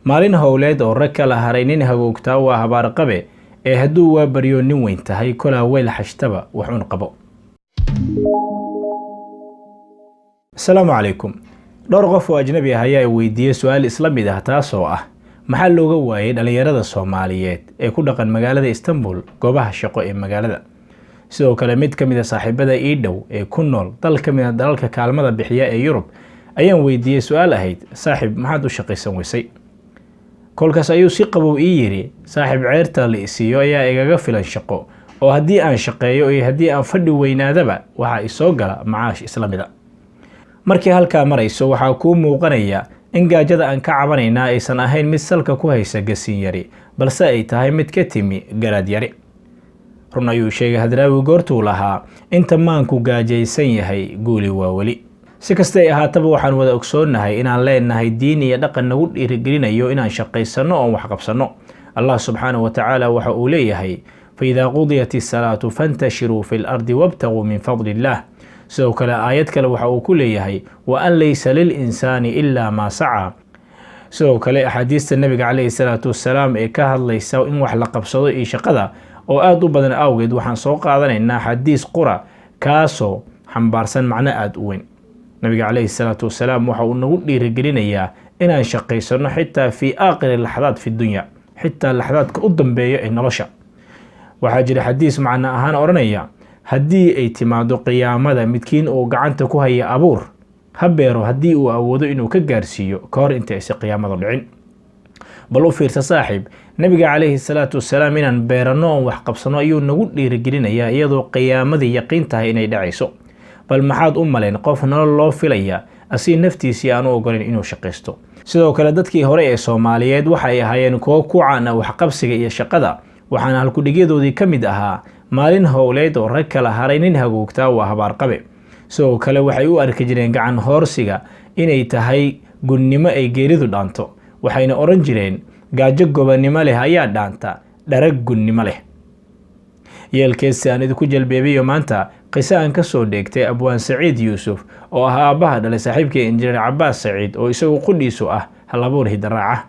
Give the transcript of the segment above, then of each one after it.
maalin howleed oo rag kala haray nin hagoogtaa waa habaar qabe ee hadduu waa baryo nin weyn tahay kolaa weyl xashtaba wuxuun qabo. Assalaamu calaykum. dhowr qof oo ajnabi ah ayaa weydiiyay su'aal isla mid ah taasoo ah maxaa looga waayay dhalinyarada Soomaaliyeed ee ku dhaqan magaalada Istanbul goobaha shaqo ee magaalada. sidoo kale mid ka mid ah saaxiibada ii dhow ee ku nool dal ka mid ah dalalka kaalmada bixiya ee Yurub ayaan weydiiyay su'aal ahayd saaxiib maxaad u shaqaysan weysay. kolkaas ayuu si qabow ii yiri saaxiib ceerta la isiyo ayaa igaga filan shaqo oo haddii aan shaqeeyo iyo haddii aan fadhi weynaadaba waxa i soo gala macaash isla mid ah. markii halkaa marayso waxaa kuu muuqanaya in gaajada aan ka cabanayna aysan ahayn mid salka ku haysa gasin yari balse ay tahay mid ka timi garaad yari. run ayuu sheegay Hadraawi goortuu lahaa inta maanku gaajaysan yahay guuli waa weli. si kasta ay ahaataba waxaan wada ogsoonahay inaan leenahay diin iyo dhaqan nagu dhiirigelinayo inaan shaqaysano oo wax qabsano. Allah subxaanahu wa ta'ala waxa uu leeyahay فإذا قضيت الصلاة فانتشروا في الأرض وابتغوا من فضل الله. sidoo kale aayad kale waxa uu ku leeyahay wa an laysa lil insaani illa ma saca. sidoo kale axaadiista nabiga calayhi salaatu wassalaam ee ka hadlaysa in wax la qabsado iyo shaqada oo aad u badan awgeed waxaan soo qaadanaynaa xadiis qura kaasoo xambaarsan macno aad u weyn. nabiga calayhi salaatu wassalaam waxa uu nagu dhiirigelinayaa inaan shaqaysano xitaa fi aakhiri laxadaad fi dunya, xitaa laxadaadka u dambeeya ee nolosha. waxaa jira xadiis macno ahaan oranaya haddii ay timaado qiyaamada midkiin uu gacanta ku haya abuur ha beero haddii uu awoodo inuu ka gaarsiiyo ka hor inta aysan qiyaamadu dhicin. bal u fiirsa saaxiib, nabiga calayhi salaatu wassalaam inaan beerano oo wax qabsano ayuu nagu dhiirigelinayaa iyadoo qiyaamadii yaqiin tahay inay dhacayso. bal maxaad u malayn qof nolol loo filaya asii naftiisii aan u ogolayn inuu shaqaysto. sidoo kale dadkii hore ee Soomaaliyeed waxay ahaayeen kuwo ku caan ah waxqabsiga iyo shaqada, waxaana halkudhigyadoodii ka mid ahaa maalin howleed oo rag kala haray nin hagoogtaa waa habaar qabe. sidoo kale waxay u arki jireen gacan hoorsiga inay tahay gunnimo ay geeridu dhaanto, waxayna oran jireen gaajo gobannimo leh ayaa dhaanta dharag gunnimo leh. yeelkeesi aan idinku jalbeebiyo maanta qiso aan ka soo dheegtay Abwaan Saciid Yuusuf oo ah aabaha dhalay saaxiibkii Injineer Cabbaas Saciid oo isagu qudhiisu ah halabuur hidaraaca.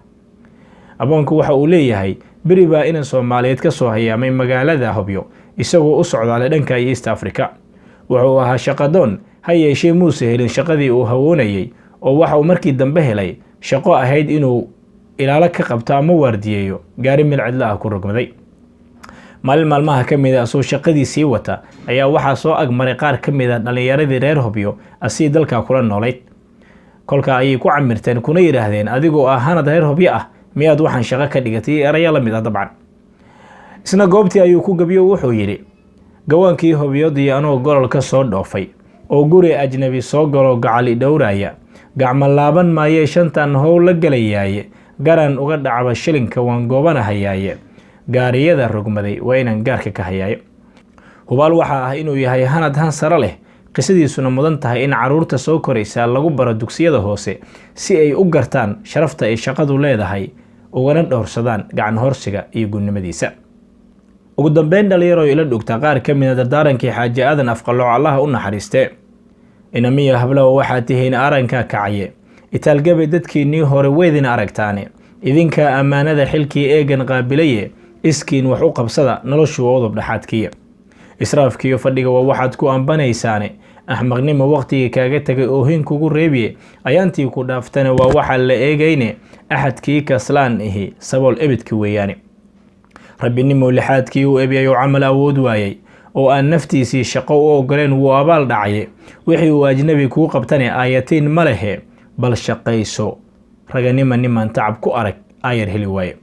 abwaanku waxa uu leeyahay beri baa inan Soomaaliyeed ka soo hayaamay magaalada Hobyo isagoo u socdaalay dhanka East Africa. wuxuu ahaa shaqadoon ha yeeshee muuse helin shaqadii uu hawoonayay oo waxa uu markii dambe helay shaqo ahayd inuu ilaalo ka qabto ama waardiyeeyo gaari meel cidla ah ku rogmaday. maalin maalmaha ka mid ah soo shaqadiisii wata ayaa waxaa soo agmaray qaar ka mid ah dhalinyaradii reer Hobyo asii dalka kula noolayd. kolka ayay ku camirteen kuna yiraahdeen adigoo ah hanad reer Hobyo ah miyaad waxaan shaqo ka dhigatay eraya la mid ah dabcan. isna goobtii ayuu ku gabiyo wuxuu yiri gawaankii Hobyodii anoo golol ka soo dhoofay oo guri ajnabi soo galo gacali dhowraya gacmo laaban maayay shantan howl la galayaaye garan uga dhacba shilinka waan goobanahayaaye gaariyada rogmaday waa inaan gaarka ka hayaayo. hubaal waxa ah inuu yahay hanad han sare leh, qisadiisuna mudan tahay in caruurta soo koraysa lagu baro dugsiyada hoose si ay u gartaan sharafta ay shaqadu leedahay ugana dhowrsadaan gacan horsiga iyo gunnimadiisa. ugu dambeyn dhalinyaro ila dhugta qaar ka mid ah dardaarankii Xaaji Aadan Afqalooc Allah u naxariiste. inamiya hablaha waxaa tihiin aranka kacaye itaalgabay dadkiinii hore weydin aragtaane idinka ammaanada xilkii eegan qaabilaye iskiin wax u qabsada noloshu udub dhaxaadkiya. israafkiyo fadhiga waa waxaad ku ambanaysaane axmaqnimo waqtigii kaaga tagay oohin kugu reebiye ayaantii ku dhaaftana waa waxa la eegayne axadkii kaslaan ihi sabool ebidka weeyaane. rabbinimo lixaadkii u ebiyayo camal awood waayay oo aan naftiisii shaqo u ogoleen wuu abaal dhacay wixii uu ajnabi kuu qabtane aayatiin ma lehe bal shaqayso raganimo niman tacab ku arag ayar heli waaye.